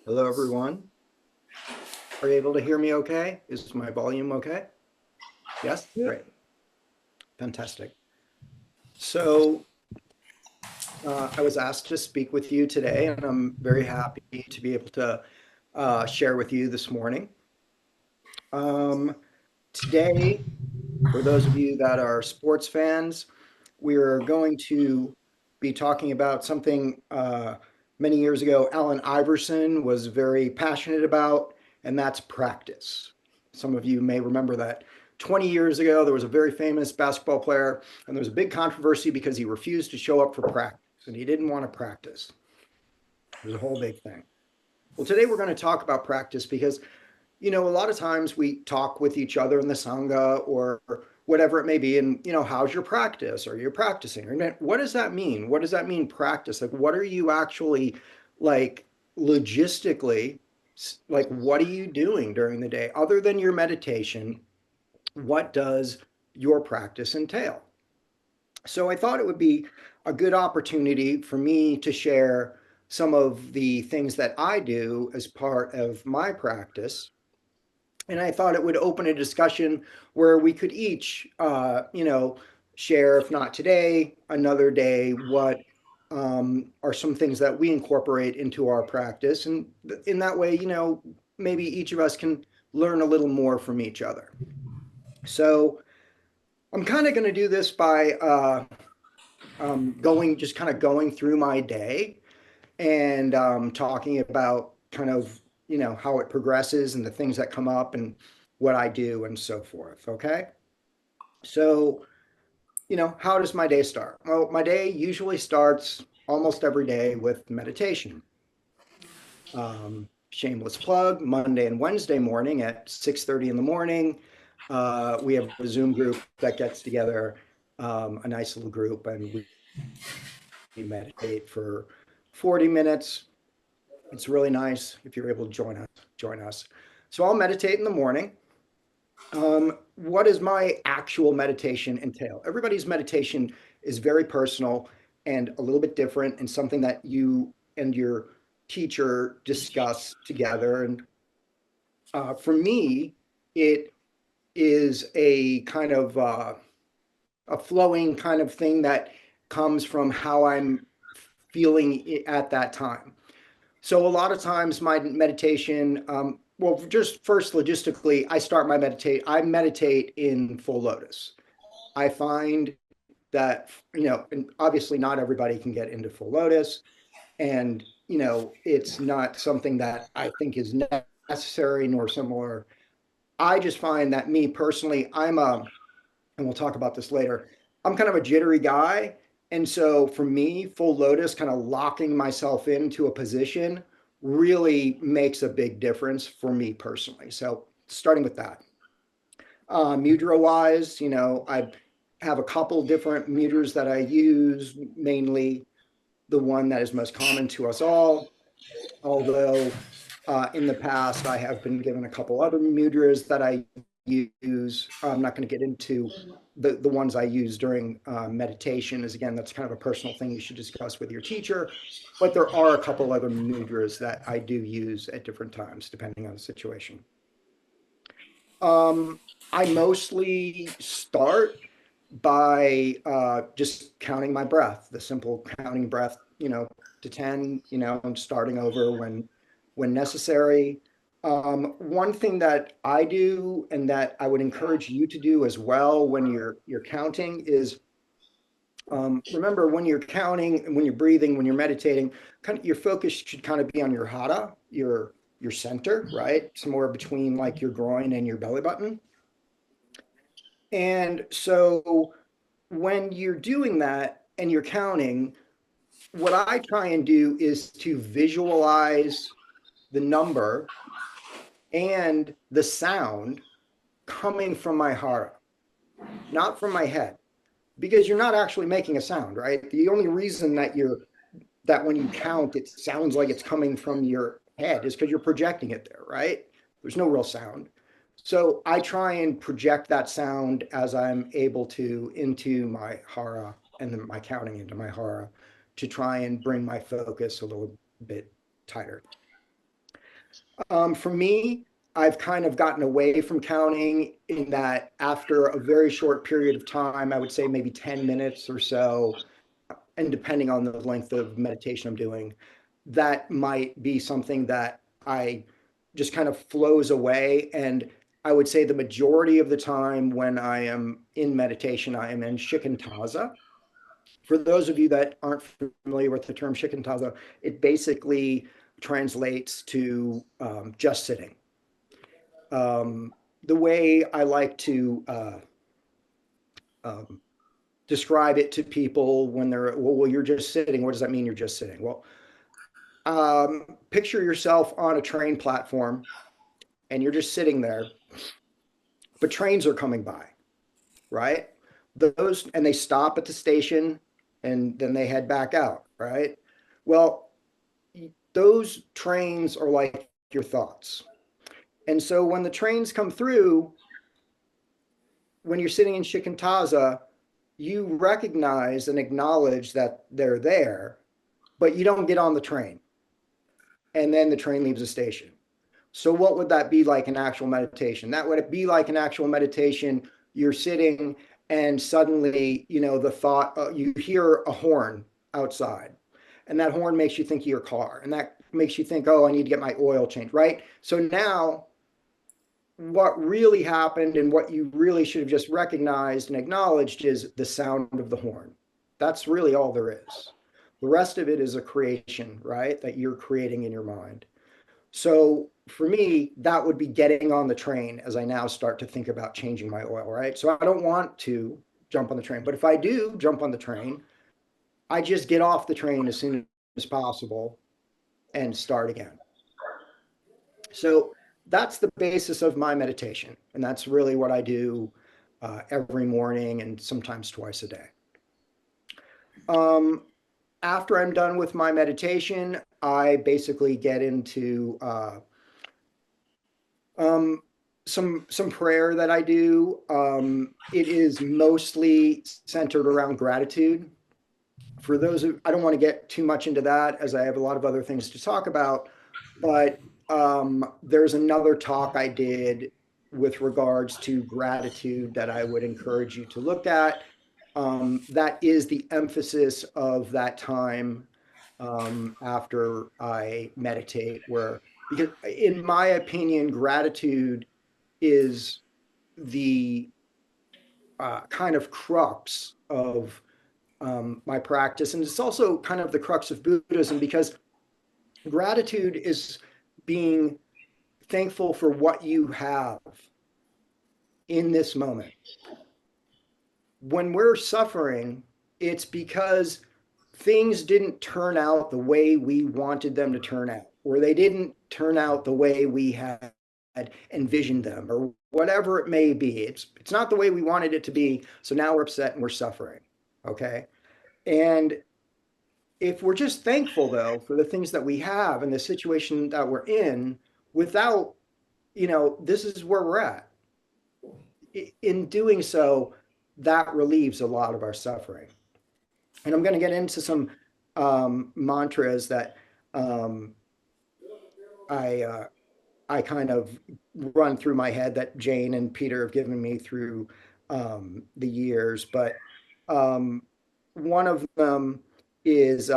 Hello, everyone. Are you able to hear me okay? Is my volume okay? Yes? Yeah. Great. Fantastic. So, I was asked to speak with you today, and I'm very happy to be able to share with you this morning. Um, Today, for those of you that are sports fans, we're going to be talking about something many years ago Allen Iverson was very passionate about, and that's practice. Some of you may remember that 20 years ago, there was a very famous basketball player, and there was a big controversy because he refused to show up for practice and he didn't want to practice. It was a whole big thing. Well, today we're going to talk about practice because a lot of times we talk with each other in the Sangha or whatever it may be, and, how's your practice? Are you practicing? Or what does that mean? What does that mean, practice? Like, what are you actually, like, logistically, like, what are you doing during the day? Other than your meditation, what does your practice entail? So I thought it would be a good opportunity for me to share some of the things that I do as part of my practice, and I thought it would open a discussion where we could each, share, if not today, another day, what are some things that we incorporate into our practice. And in that way, maybe each of us can learn a little more from each other. So I'm kind of going to do this by just kind of going through my day and talking about kind of how it progresses and the things that come up and what I do and so forth. Okay, so how does my day start? Well, my day usually starts almost every day with meditation. Shameless plug: Monday and Wednesday morning at 6:30 in the morning. We have a Zoom group that gets together, a nice little group, and we meditate for 40 minutes. It's really nice if you're able to join us. Join us. So I'll meditate in the morning. What does my actual meditation entail? Everybody's meditation is very personal and a little bit different, and something that you and your teacher discuss together. And for me, it is a kind of a flowing kind of thing that comes from how I'm feeling at that time. So a lot of times my meditation, well, just first logistically, I meditate in full lotus. I find that, and obviously not everybody can get into full lotus, and, it's not something that I think is necessary nor similar. I just find that, me personally, and we'll talk about this later, I'm kind of a jittery guy. And so for me, full lotus, kind of locking myself into a position, really makes a big difference for me personally. So starting with that. Mudra wise, I have a couple different mudras that I use, mainly the one that is most common to us all. Although in the past, I have been given a couple other mudras that I use. I'm not going to get into the ones I use during meditation, as again, that's kind of a personal thing you should discuss with your teacher. But there are a couple other mudras that I do use at different times, depending on the situation. Um, I mostly start by just counting my breath, the simple counting breath, to 10, and starting over when necessary. One thing that I do and that I would encourage you to do as well when you're counting is, remember, when you're counting and when you're breathing, when you're meditating, kind of your focus should kind of be on your hara, your center, right? Somewhere between like your groin and your belly button. And so when you're doing that and you're counting, what I try and do is to visualize the number and the sound coming from my heart, not from my head, because you're not actually making a sound, right? The only reason that when you count, it sounds like it's coming from your head is because you're projecting it there, right? There's no real sound. So I try and project that sound as I'm able to into my hara, and then my counting into my hara, to try and bring my focus a little bit tighter. For me, I've kind of gotten away from counting in that after a very short period of time, I would say maybe 10 minutes or so, and depending on the length of meditation I'm doing, that might be something that I just kind of flows away. And I would say the majority of the time when I am in meditation, I am in shikantaza. For those of you that aren't familiar with the term shikantaza, it basically translates to just sitting. The way I like to um, describe it to people when they're, well, you're just sitting. What does that mean? You're just sitting. Well, picture yourself on a train platform and you're just sitting there, but trains are coming by, right? Those, and they stop at the station and then they head back out, right? Well, those trains are like your thoughts. And so when the trains come through, when you're sitting in shikantaza, you recognize and acknowledge that they're there, but you don't get on the train. And then the train leaves the station. So what would that be like in actual meditation? That would be like an actual meditation. You're sitting and suddenly, the thought, you hear a horn outside, and that horn makes you think of your car, and that makes you think, oh, I need to get my oil changed, right? So now what really happened and what you really should have just recognized and acknowledged is the sound of the horn. That's really all there is. The rest of it is a creation, right? That you're creating in your mind. So for me, that would be getting on the train as I now start to think about changing my oil, right? So I don't want to jump on the train, but if I do jump on the train, I just get off the train as soon as possible and start again. So that's the basis of my meditation. And that's really what I do every morning and sometimes twice a day. After I'm done with my meditation, I basically get into some prayer that I do. It is mostly centered around gratitude. For those of, I don't want to get too much into that as I have a lot of other things to talk about, but there's another talk I did with regards to gratitude that I would encourage you to look at. That is the emphasis of that time after I meditate, where, because in my opinion, gratitude is the kind of crux of my practice. And it's also kind of the crux of Buddhism, because gratitude is being thankful for what you have in this moment. When we're suffering, it's because things didn't turn out the way we wanted them to turn out, or they didn't turn out the way we had envisioned them, or whatever it may be. It's not the way we wanted it to be. So now we're upset and we're suffering. Okay. And if we're just thankful, though, for the things that we have and the situation that we're in, without, this is where we're at. In doing so, that relieves a lot of our suffering. And I'm going to get into some mantras that I I kind of run through my head that Jane and Peter have given me through the years. But um, one of them is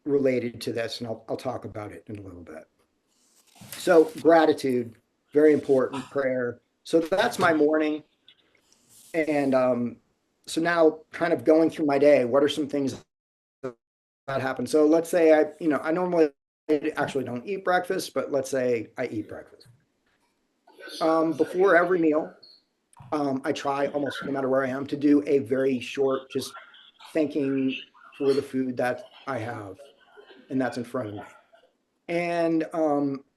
related to this, and I'll talk about it in a little bit. So gratitude, very important prayer. So that's my morning. And so now kind of going through my day, what are some things that happen? So let's say I normally actually don't eat breakfast, but let's say I eat breakfast. Before every meal, I try, almost no matter where I am, to do a very short, just thanking for the food that I have and that's in front of me. And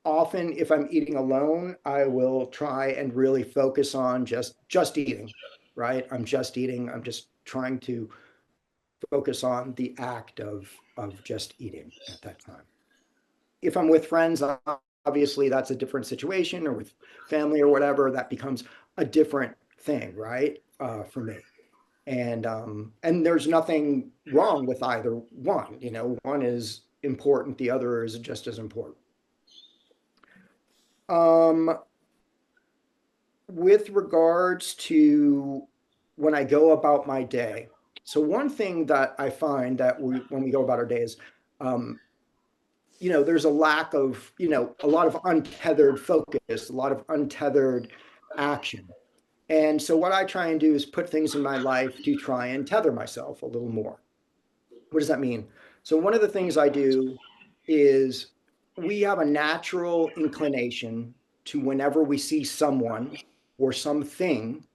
often, if I'm eating alone, I will try and really focus on just eating, right? I'm just eating. I'm just trying to focus on the act of just eating at that time. If I'm with friends, obviously that's a different situation, or with family or whatever, that becomes a different thing, right? For me. And there's nothing wrong with either one. One is important, the other is just as important. Um, with regards to when I go about my day. So one thing that I find that when we go about our days, um, there's a lack of, a lot of untethered focus, a lot of untethered action. And so what I try and do is put things in my life to try and tether myself a little more. What does that mean? So one of the things I do is we have a natural inclination to whenever we see someone or something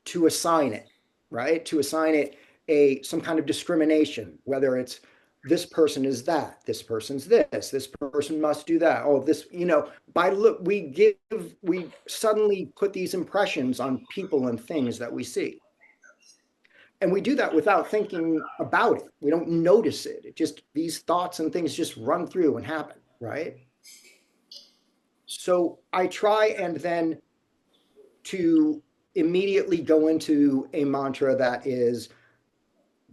to assign it, right? To assign it a some kind of discrimination, whether it's this person is that, this person's this person must do that. Oh, this, by look, we suddenly put these impressions on people and things that we see. And we do that without thinking about it. We don't notice it. It just, these thoughts and things just run through and happen, right? So I try and then to immediately go into a mantra that is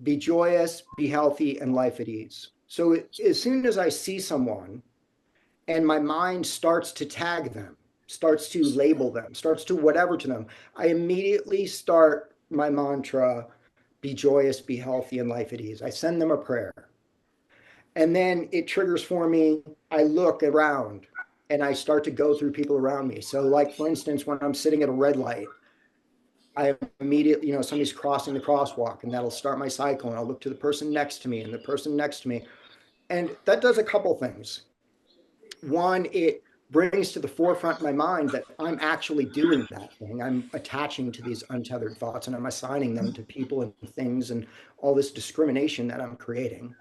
be joyous, be healthy, and life at ease. So as soon as I see someone and my mind starts to tag them, starts to label them, starts to whatever to them, I immediately start my mantra, be joyous, be healthy, and life at ease. I send them a prayer. And then it triggers for me, I look around and I start to go through people around me. So, like, for instance, when I'm sitting at a red light, I immediately, somebody's crossing the crosswalk and that'll start my cycle. And I'll look to the person next to me and the person next to me. And that does a couple things. One, it brings to the forefront my mind that I'm actually doing that thing. I'm attaching to these untethered thoughts and I'm assigning them to people and things and all this discrimination that I'm creating.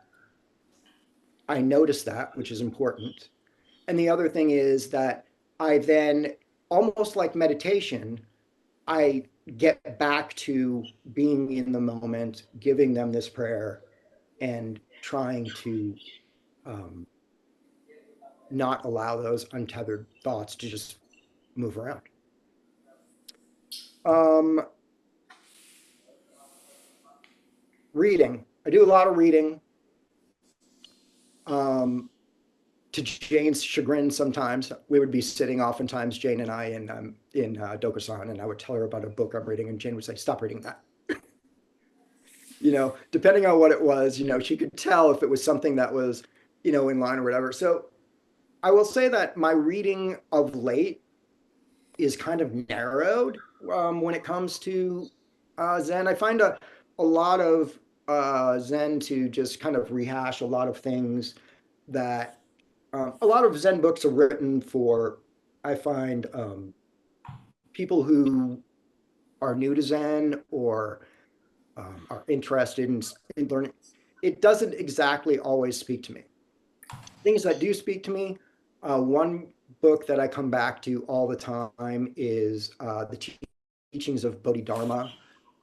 I notice that, which is important. And the other thing is that I then, almost like meditation, I get back to being in the moment, giving them this prayer, and trying to um, not allow those untethered thoughts to just move around. Um, reading. I do a lot of reading. Um, to Jane's chagrin, sometimes we would be sitting, oftentimes Jane and I, in Dokusan, and I would tell her about a book I'm reading, and Jane would say, "Stop reading that." Depending on what it was, she could tell if it was something that was, in line or whatever. So I will say that my reading of late is kind of narrowed when it comes to Zen. I find a lot of Zen to just kind of rehash a lot of things that a lot of Zen books are written for, I find, people who are new to Zen or are interested in learning. It doesn't exactly always speak to me. Things that do speak to me, one book that I come back to all the time is The Teachings of Bodhidharma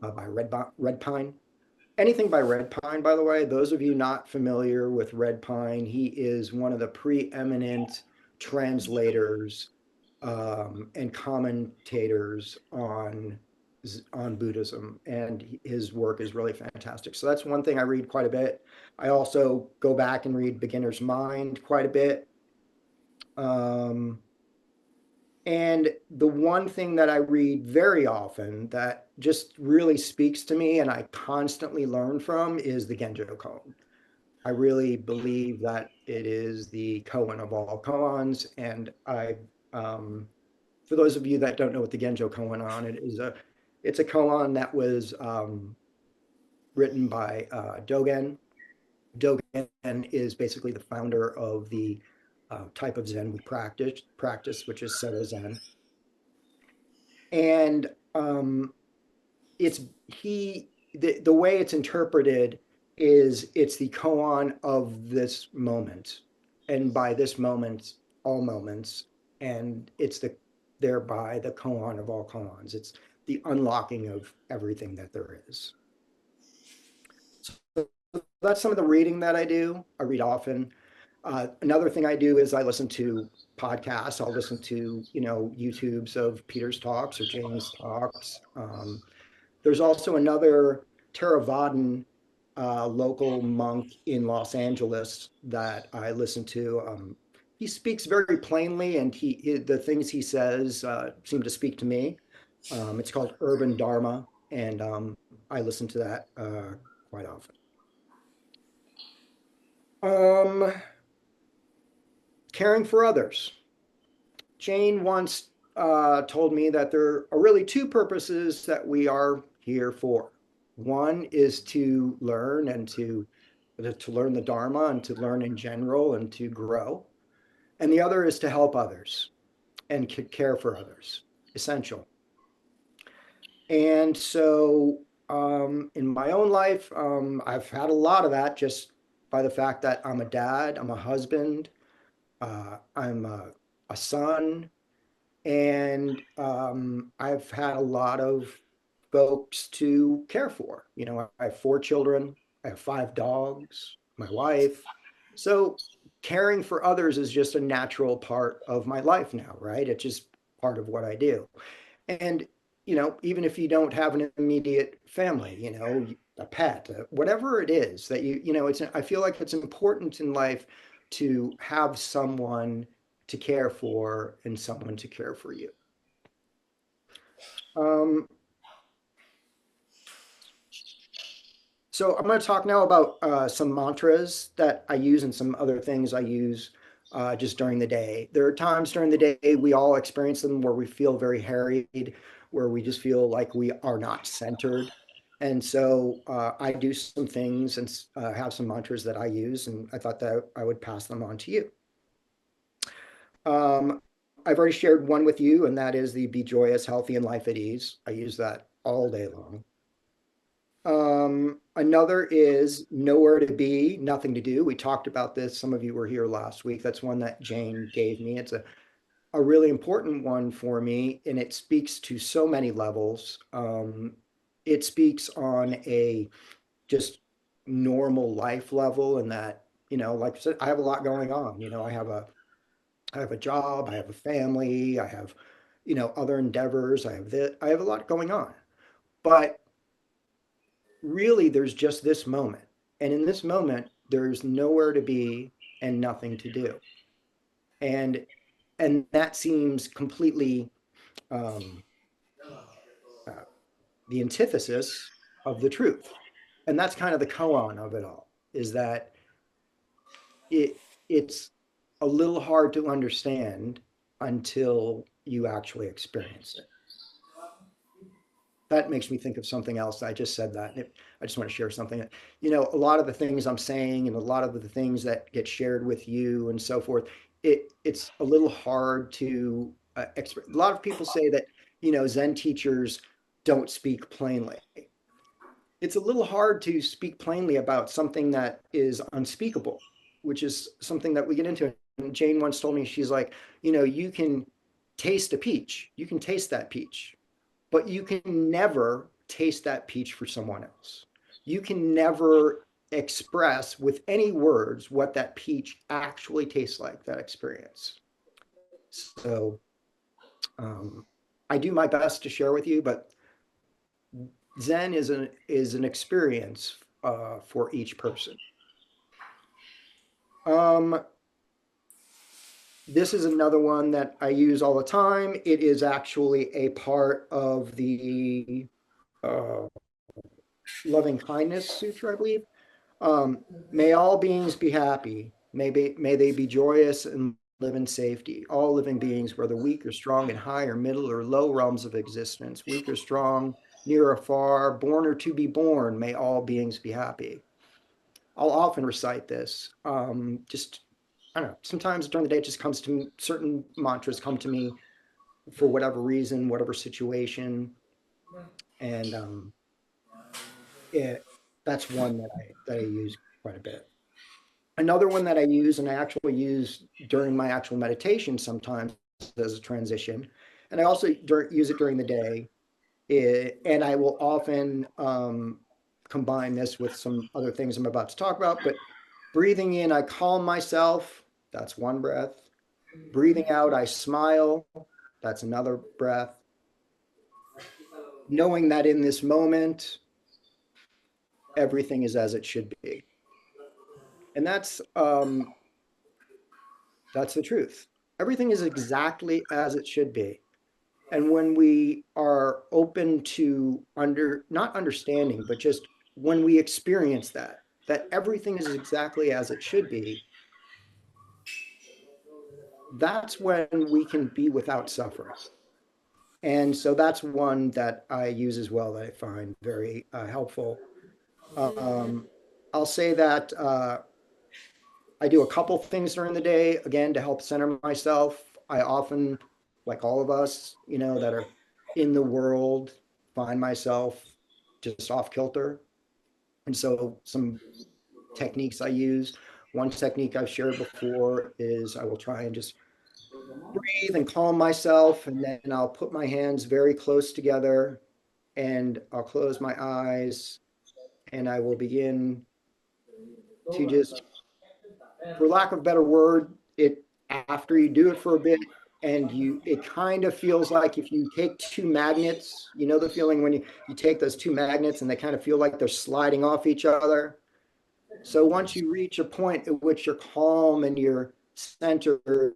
by Red Pine. Anything by Red Pine, by the way, those of you not familiar with Red Pine, he is one of the preeminent translators and commentators on Buddhism, and his work is really fantastic. So that's one thing I read quite a bit. I also go back and read Beginner's Mind quite a bit. Um, and the one thing that I read very often that just really speaks to me and I constantly learn from is the Genjo Koan. I really believe that it is the koan of all koans. And for those of you that don't know what the Genjo Koan on, it's a koan that was written by Dogen. Dogen is basically the founder of the type of Zen we practice, which is Soto Zen. And it's the way it's interpreted is it's the koan of this moment, and by this moment, all moments, and it's thereby the koan of all koans. It's the unlocking of everything that there is. So that's some of the reading that I do. I read often. Another thing I do is I listen to podcasts. I'll listen to, YouTubes of Peter's talks or James talks. There's also another Theravadan local monk in Los Angeles that I listen to. he speaks very plainly, and the things he says seem to speak to me. It's called Urban Dharma, and I listen to that quite often. Um, Caring for others. Jane once told me that there are really two purposes that we are here for. One is to learn and to learn the Dharma and to learn in general and to grow. And the other is to help others and care for others, essential. And so in my own life, I've had a lot of that just by the fact that I'm a dad, I'm a husband, I'm a son, and I've had a lot of folks to care for. You know, I have 4 children, I have 5 dogs, my wife. So caring for others is just a natural part of my life now, right? It's just part of what I do. And, you know, even if you don't have an immediate family, you know, a pet, whatever it is that you know, I feel like it's important in life to have someone to care for and someone to care for you. Um, so I'm going to talk now about some mantras that I use and some other things I use just during the day. There are times during the day we all experience them where we feel very harried, where we just feel like we are not centered. And so I do some things and have some mantras that I use, and I thought that I would pass them on to you. Um, I've already shared one with you, and that is the Be Joyous, Healthy, and Life at Ease. I use that all day long. Another is Nowhere to Be, Nothing to Do. We talked about this. Some of you were here last week. That's one that Jane gave me. It's a really important one for me, and it speaks to so many levels. It speaks on a just normal life level, and that, you know, like I said, I have a lot going on. You know, I have a job, I have a family, I have, you know, other endeavors, I have a lot going on. But really there's just this moment. And in this moment, there's nowhere to be and nothing to do. And that seems completely um, uh, the antithesis of the truth. And that's kind of the koan of it all, is that it's a little hard to understand until you actually experience it. That makes me think of something else. I just said that. I just want to share something. You know, a lot of the things I'm saying and a lot of the things that get shared with you and so forth, it's a little hard to a lot of people say that, you know, Zen teachers don't speak plainly. It's a little hard to speak plainly about something that is unspeakable, which is something that we get into. And Jane once told me, she's like, you know, you can taste a peach, you can taste that peach, but you can never taste that peach for someone else. You can never express with any words what that peach actually tastes like, that experience. So I do my best to share with you, but Zen is an experience for each person. Um, this is another one that I use all the time. It is actually a part of the uh, Loving Kindness Sutra, I believe. May all beings be happy. May they be joyous and live in safety. All living beings, whether weak or strong, in high or middle or low realms of existence, weak or strong, near or far, born or to be born, may all beings be happy. I'll often recite this. Just, I don't know, sometimes during the day it just comes to me, certain mantras come to me for whatever reason, whatever situation. And that's one that I use quite a bit. Another one that I use, and I actually use during my actual meditation sometimes as a transition, and I also use it during the day. And I will often combine this with some other things I'm about to talk about. But breathing in, I calm myself. That's one breath. Breathing out, I smile. That's another breath. Knowing that in this moment, everything is as it should be. And that's That's the truth. Everything is exactly as it should be. And when we are open to not understanding, but just when we experience that everything is exactly as it should be, that's when we can be without suffering. And so that's one that I use as well that I find very helpful. Um, I'll say that I do a couple things during the day, again, to help center myself. I often, like all of us, that are in the world, find myself just off kilter. And so some techniques I use, one technique I've shared before is I will try and just breathe and calm myself. And then I'll put my hands very close together and I'll close my eyes and I will begin to just, for lack of a better word, it after you do it for a bit and it kind of feels like if you take two magnets, the feeling when you take those two magnets and they kind of feel like they're sliding off each other. So once you reach a point at which you're calm and you're centered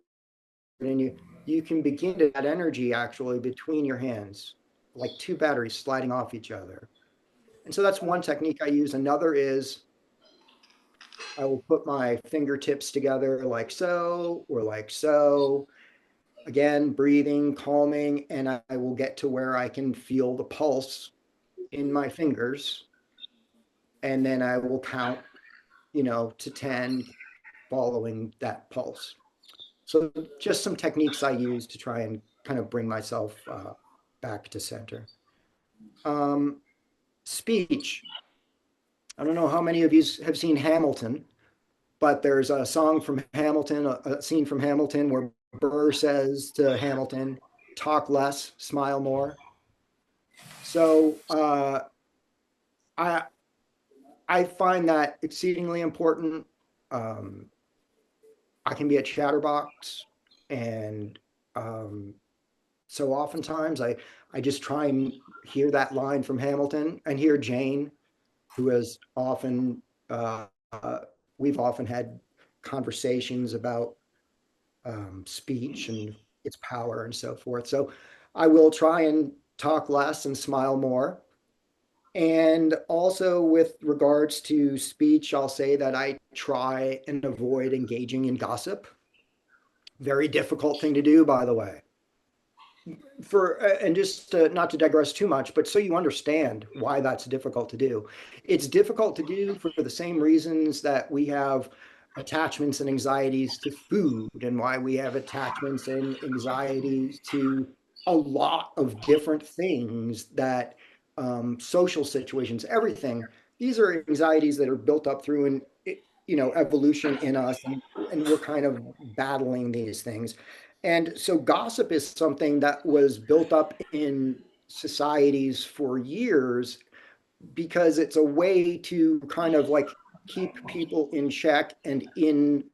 and you can begin to add energy actually between your hands, like two batteries sliding off each other. And so that's one technique I use. Another is I will put my fingertips together like so or like so. Again, breathing, calming, and I will get to where I can feel the pulse in my fingers. And then I will count, to 10 following that pulse. So just some techniques I use to try and kind of bring myself back to center. Um, Speech. I don't know how many of you have seen Hamilton, but there's a song from Hamilton, a scene from Hamilton where Burr says to Hamilton, talk less, smile more. So I I find that exceedingly important. Um, I can be a chatterbox, and um, so oftentimes I just try and hear that line from Hamilton and hear Jane, who has often uh, we've often had conversations about speech and its power and so forth. So I will try and talk less and smile more. And also, with regards to speech, I'll say that I try and avoid engaging in gossip. Very difficult thing to do, by the way. And just not to digress too much, but so you understand why that's difficult to do. It's difficult to do for the same reasons that we have attachments and anxieties to food, and why we have attachments and anxieties to a lot of different things that social situations, everything. These are anxieties that are built up through evolution in us, and we're kind of battling these things. And so gossip is something that was built up in societies for years because it's a way to kind of like keep people in check and in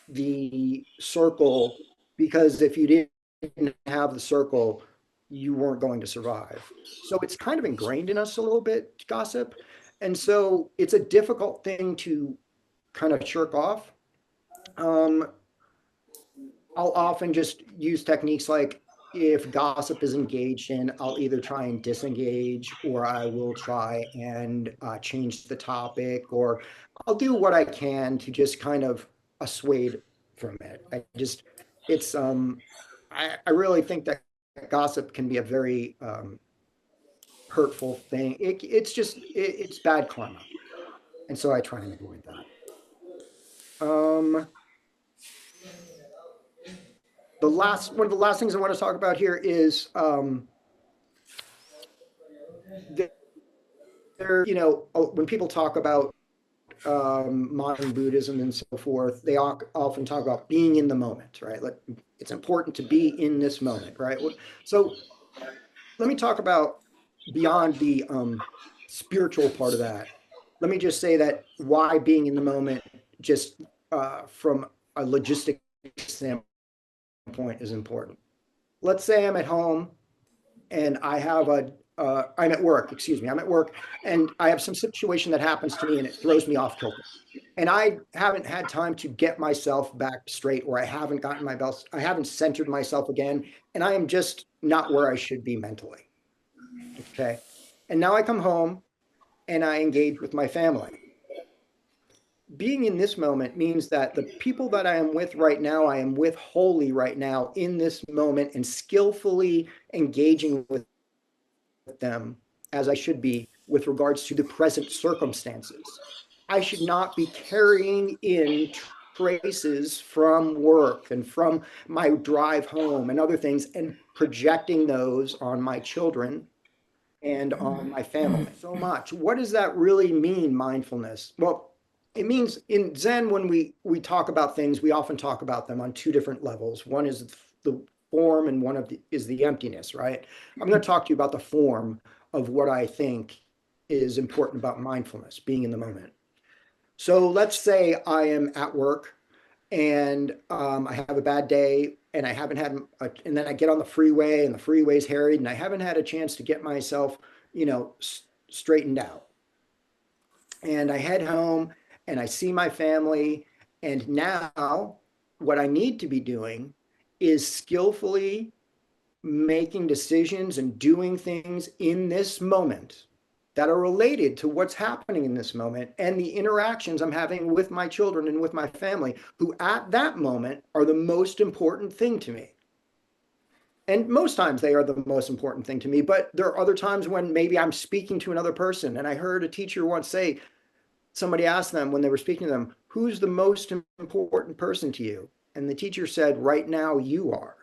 the circle, because if you didn't have the circle, you weren't going to survive. So it's kind of ingrained in us a little bit, gossip. And so it's a difficult thing to kind of shirk off. Um, I'll often just use techniques like if gossip is engaged in, I'll either try and disengage or I will try and change the topic, or I'll do what I can to just kind of assuade from it. It's, I really think that gossip can be a very hurtful thing. It's bad karma. And so I try and avoid that. Um, one of the last things I want to talk about here is when people talk about modern Buddhism and so forth, they often talk about being in the moment, right? Like it's important to be in this moment, right? So let me talk about beyond the spiritual part of that. Let me just say that why being in the moment, just from a logistic standpoint, is important. Let's say I'm at home and I have I'm at work, excuse me, I'm at work, and I have some situation that happens to me and it throws me off kilter. And I haven't had time to get myself back straight, or I haven't gotten my belt, I haven't centered myself again, and I am just not where I should be mentally. Okay. And now I come home and I engage with my family. Being in this moment means that the people that I am with right now, I am with wholly right now in this moment and skillfully engaging with them as I should be with regards to the present circumstances. I should not be carrying in traces from work and from my drive home and other things and projecting those on my children and on my family so much. What does that really mean, mindfulness? Well, it means in Zen, when we talk about things, we often talk about them on two different levels. One is the form, and one is the emptiness, right? I'm going to talk to you about the form of what I think is important about mindfulness, being in the moment. So let's say I am at work and I have a bad day and I haven't had, and then I get on the freeway and the freeway's harried and I haven't had a chance to get myself, straightened out. And I head home and I see my family. And now what I need to be doing is skillfully making decisions and doing things in this moment that are related to what's happening in this moment and the interactions I'm having with my children and with my family, who at that moment are the most important thing to me. And most times they are the most important thing to me, but there are other times when maybe I'm speaking to another person. And I heard a teacher once say, somebody asked them when they were speaking to them, who's the most important person to you? And the teacher said, right now you are.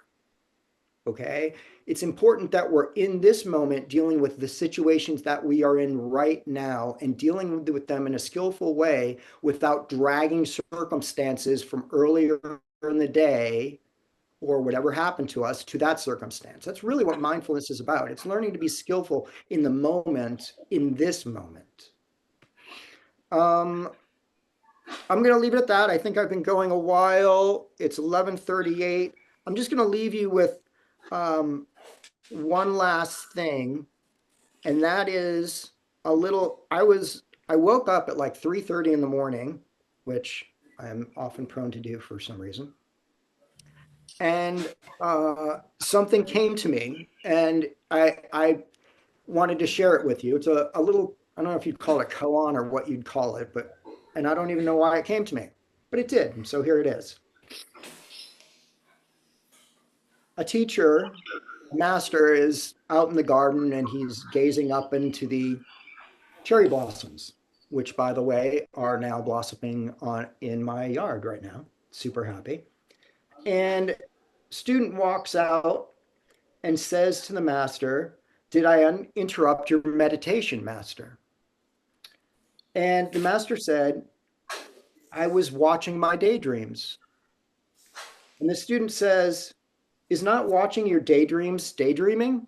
Okay. It's important that we're in this moment dealing with the situations that we are in right now and dealing with them in a skillful way without dragging circumstances from earlier in the day or whatever happened to us to that circumstance. That's really what mindfulness is about. It's learning to be skillful in the moment, in this moment. I'm going to leave it at that. I think I've been going a while. It's 11:38. I'm just going to leave you with one last thing, and that is I woke up at like 3:30 in the morning, which I'm often prone to do for some reason. And something came to me, and I wanted to share it with you. It's a little, I don't know if you'd call it a koan or what you'd call it, and I don't even know why it came to me, but it did. And so here it is. A teacher, a master, is out in the garden and he's gazing up into the cherry blossoms, which, by the way, are now blossoming in my yard right now. Super happy. And student walks out and says to the master, "Did I interrupt your meditation, master?" And the master said, "I was watching my daydreams." And the student says, "Is not watching your daydreams daydreaming?"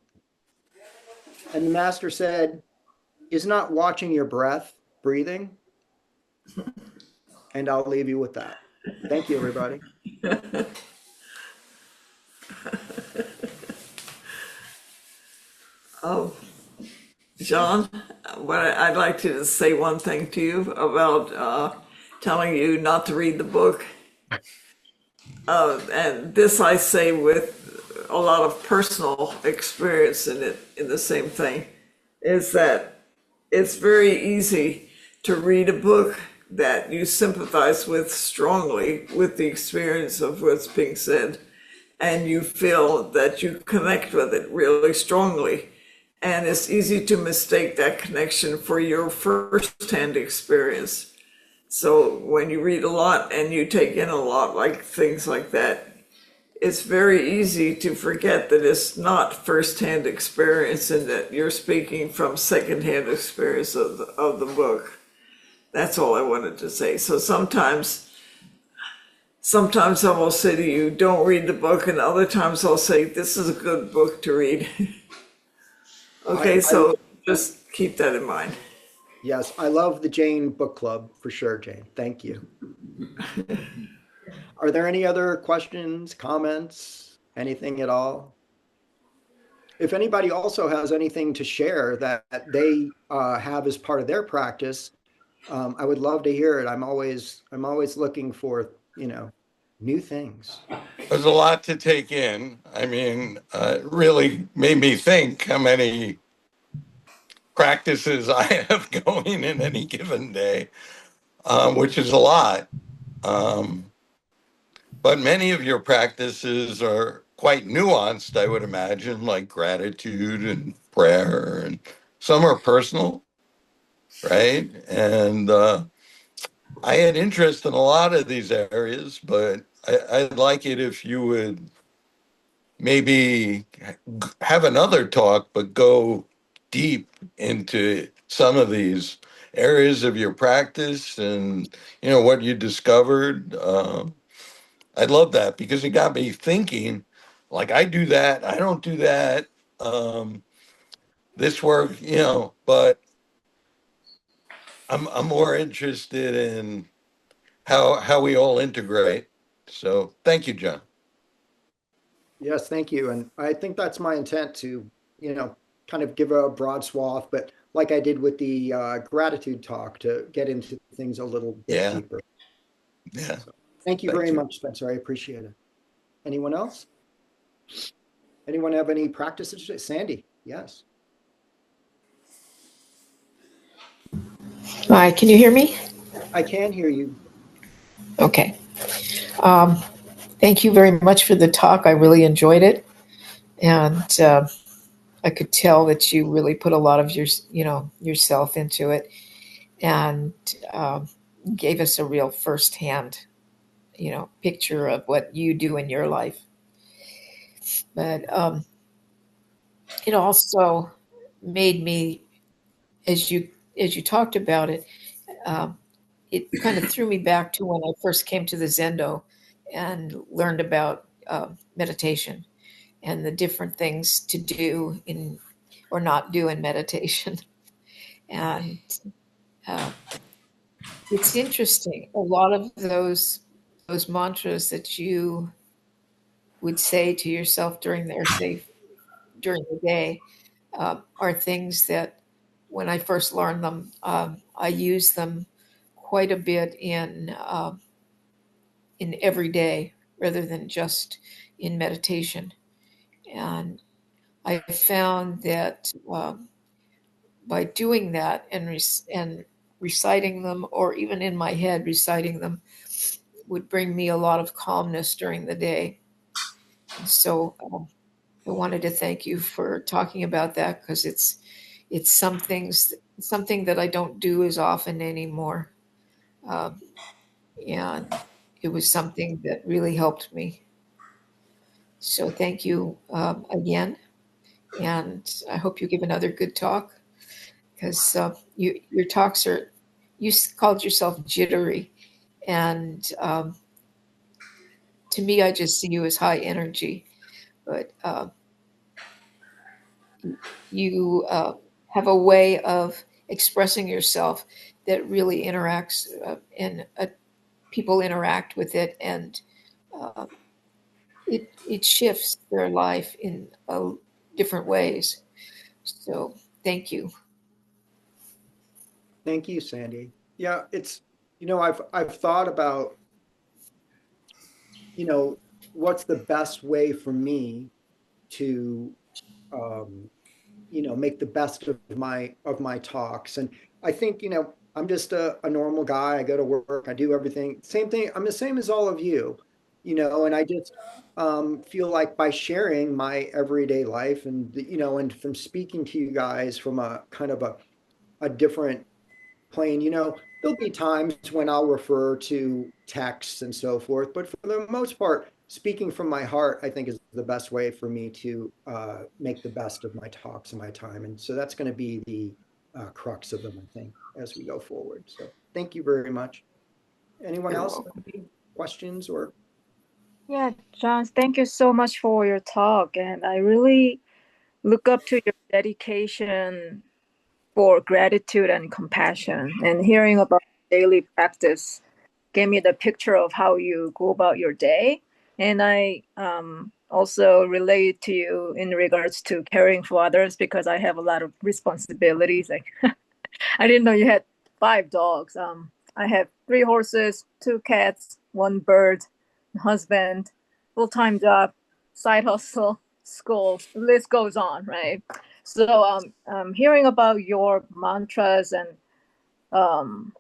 And the master said, "Is not watching your breath breathing?" And I'll leave you with that. Thank you, everybody. Oh, John, I'd like to say one thing to you about telling you not to read the book. And this I say with a lot of personal experience in it, in the same thing, is that it's very easy to read a book that you sympathize with strongly with the experience of what's being said, and you feel that you connect with it really strongly. And it's easy to mistake that connection for your first-hand experience. So when you read a lot and you take in a lot, like things like that, it's very easy to forget that it's not first-hand experience and that you're speaking from second-hand experience of the book. That's all I wanted to say. So sometimes I will say to you, don't read the book, and other times I'll say, this is a good book to read. Okay, so just keep that in mind. Yes, I love the Jane Book Club for sure, Jane. Thank you. Are there any other questions, comments, anything at all? if anybody also has anything to share that they have as part of their practice, I would love to hear it. I'm always looking for, new things. There's a lot to take in. I mean, it really made me think how many practices I have going in any given day, which is a lot. Um, but many of your practices are quite nuanced, I would imagine, like gratitude and prayer, and some are personal, right? And I had interest in a lot of these areas, but I'd like it if you would maybe have another talk, but go deep into some of these areas of your practice and what you discovered. I'd love that because it got me thinking. Like I do that, I don't do that. Um, this work, but I'm more interested in how we all integrate. So thank you, John. Yes, thank you. And I think that's my intent to, kind of give a broad swath, but like I did with the gratitude talk, to get into things a little bit Yeah, deeper. yeah. So thank you very Thank you. much, Spencer. I appreciate it. Anyone else? Anyone have any practices? Sandy, yes. Hi, can you hear me? I can hear you. Okay. Um, Thank you very much for the talk. I really enjoyed it, and I could tell that you really put a lot of yourself into it, and gave us a real firsthand, picture of what you do in your life. But it also made me, as you talked about it, um, it kind of threw me back to when I first came to the Zendo and learned about meditation and the different things to do in or not do in meditation. And uh, it's interesting. A lot of those mantras that you would say to yourself during the day are things that when I first learned them, I use them quite a bit in every day rather than just in meditation. And I found that by doing that and reciting them, or even in my head reciting them, would bring me a lot of calmness during the day. And so I wanted to thank you for talking about that because it's something that I don't do as often anymore, um, and it was something that really helped me. So thank you again, and I hope you give another good talk because your talks are called yourself jittery, and to me, I just see you as high energy, but you have a way of expressing yourself that really interacts and people interact with it, and uh, it shifts their life in different ways. So thank you. Thank you, Sandy. Yeah, I've thought about, you know, what's the best way for me to um, make the best of my talks. And I think, I'm just a normal guy. I go to work, I do everything. Same thing. I'm the same as all of you, and I just feel like by sharing my everyday life and, and from speaking to you guys from a kind of a different plane, there'll be times when I'll refer to texts and so forth, but for the most part, speaking from my heart, I think is the best way for me to make the best of my talks and my time. And so that's going to be the crux of them, I think, as we go forward. So thank you very much. Anyone You're else welcome. have any questions or? Yeah, John, thank you so much for your talk. And I really look up to your dedication for gratitude and compassion. And hearing about daily practice gave me the picture of how you go about your day And I also relate to you in regards to caring for others because I have a lot of responsibilities. Like I didn't know you had 5 dogs. I have 3 horses, 2 cats, 1 bird, husband, full-time job, side hustle, school. The list goes on, right? So hearing about your mantras and um,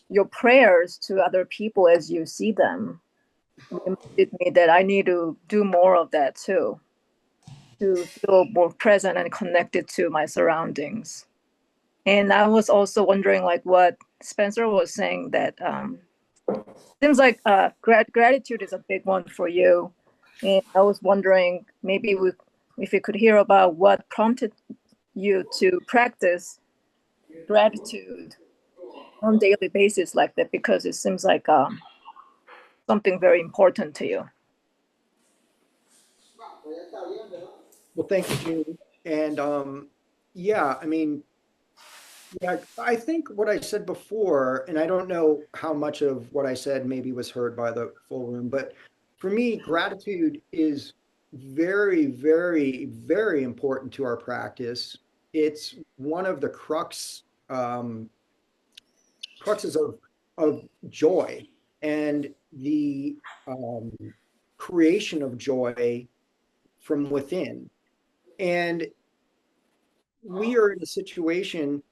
your prayers to other people as you see them reminded me that I need to do more of that too, to feel more present and connected to my surroundings. And I was also wondering, like what Spencer was saying, that seems like gratitude is a big one for you. And I was wondering, maybe if you could hear about what prompted you to practice gratitude on a daily basis like that, because it seems like something very important to you. Well, thank you, June. And yeah, I mean, yeah, I think what I said before, and I don't know how much of what I said maybe was heard by the full room, but for me, gratitude is very, very, very important to our practice. It's one of the cruxes of joy and the um, creation of joy from within. And we are in a situation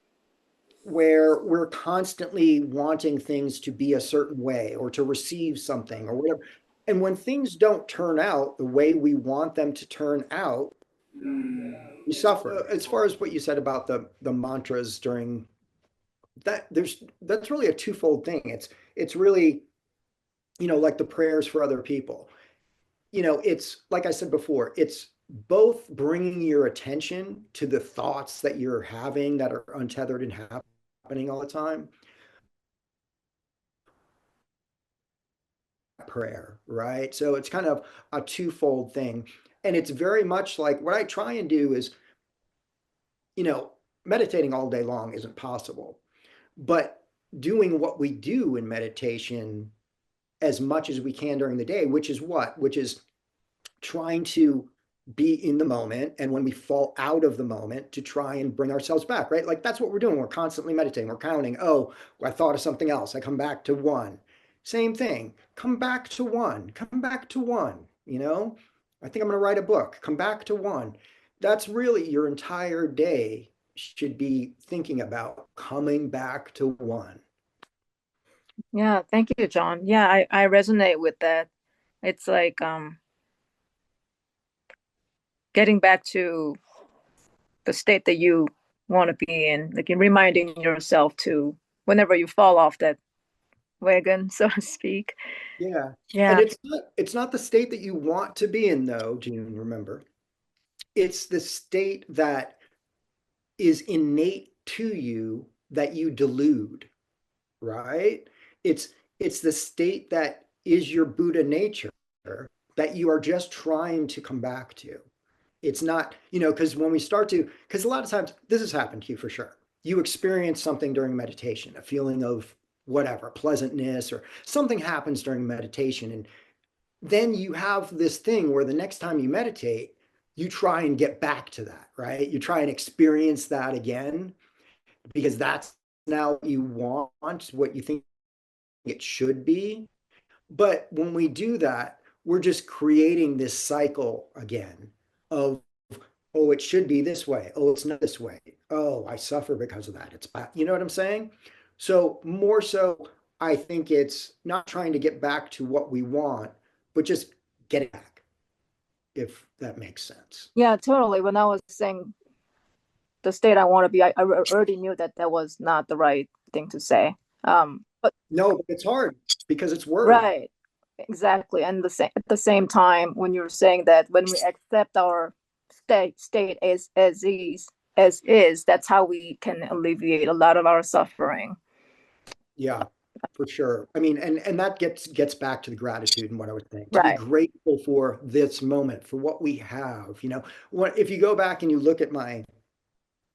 where we're constantly wanting things to be a certain way or to receive something or whatever. And when things don't turn out the way we want them to turn out, we suffer. As far as what you said about the mantras during that, that's really a twofold thing. It's really, like the prayers for other people. It's like I said before, it's both bringing your attention to the thoughts that you're having that are untethered and happening all the time. Prayer, right? So it's kind of a twofold thing. And it's very much like what I try and do is, meditating all day long isn't possible, but doing what we do in meditation as much as we can during the day, which is what? Which is trying to be in the moment. And when we fall out of the moment, to try and bring ourselves back, right? Like that's what we're doing. We're constantly meditating. We're counting. Oh, I thought of something else. I come back to one. Same thing. Come back to one. Come back to one. I think I'm going to write a book. Come back to one. That's really your entire day should be thinking about coming back to one. Yeah, thank you, John. Yeah, I resonate with that. It's like getting back to the state that you want to be in, like in reminding yourself to whenever you fall off that wagon, so to speak. Yeah. And Yeah, it's not the state that you want to be in though, June, remember. It's the state that is innate to you that you delude, right? It's it's the state that is your Buddha nature that you are just trying to come back to. It's not, because when we start to, because a lot of times this has happened to you for sure. You experience something during meditation, a feeling of whatever, pleasantness, or something happens during meditation. And then you have this thing where the next time you meditate, you try and get back to that, right? You try and experience that again because that's now what you want, what you think it should be. But when we do that, we're just creating this cycle again of, oh, it should be this way. Oh, it's not this way. Oh, I suffer because of that. It's bad. You know what I'm saying? So, more so, I think it's not trying to get back to what we want, but just getting back, if that makes sense. yeah, totally. When I was saying the state I want to be, I already knew that that was not the right thing to say. But No, but it's hard because it's word. right, exactly. And at the same time, when you're saying that when we accept our state as is, that's how we can alleviate a lot of our suffering. Yeah, for sure. I mean, and that gets back to the gratitude and what I was saying. To be Right. grateful for this moment, for what we have. If you go back and you look at my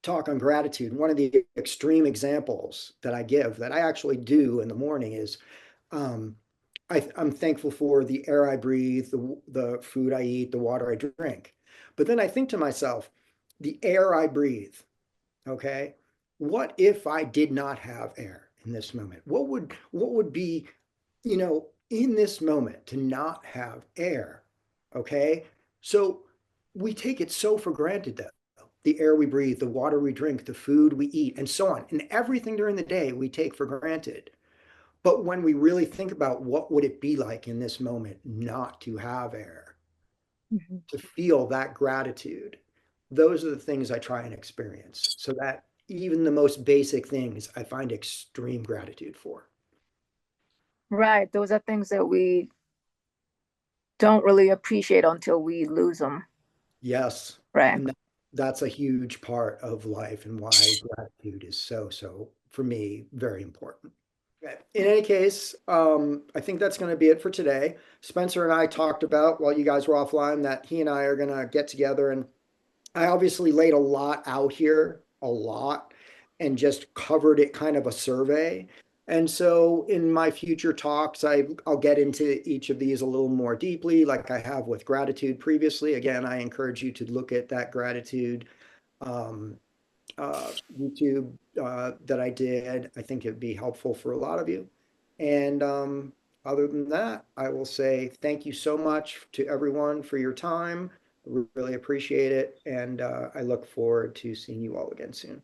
talk on gratitude, one of the extreme examples that I give that I actually do in the morning is um, I'm thankful for the air I breathe, the food I eat, the water I drink. But then I think to myself, the air I breathe, okay? What if I did not have air in this moment? What would be, in this moment to not have air? Okay? So we take it so for granted that the air we breathe, the water we drink, the food we eat, and so on. And everything during the day we take for granted. But when we really think about what would it be like in this moment not to have air, Mhm. to feel that gratitude, those are the things I try and experience. So that even the most basic things I find extreme gratitude for. Right. Those are things that we don't really appreciate until we lose them. Yes. Right. And that's a huge part of life and why gratitude is so, so, for me, very important. Okay. In any case, I think that's going to be it for today. Spencer and I talked about, while you guys were offline, that he and I are going to get together, and I obviously laid a lot out here, a lot, and just covered it kind of a survey. And so in my future talks, I'll get into each of these a little more deeply, like I have with gratitude previously. Again, I encourage you to look at that gratitude um, YouTube that I did. I think it'd be helpful for a lot of you. And other than that, I will say thank you so much to everyone for your time. We really appreciate it. And I look forward to seeing you all again soon.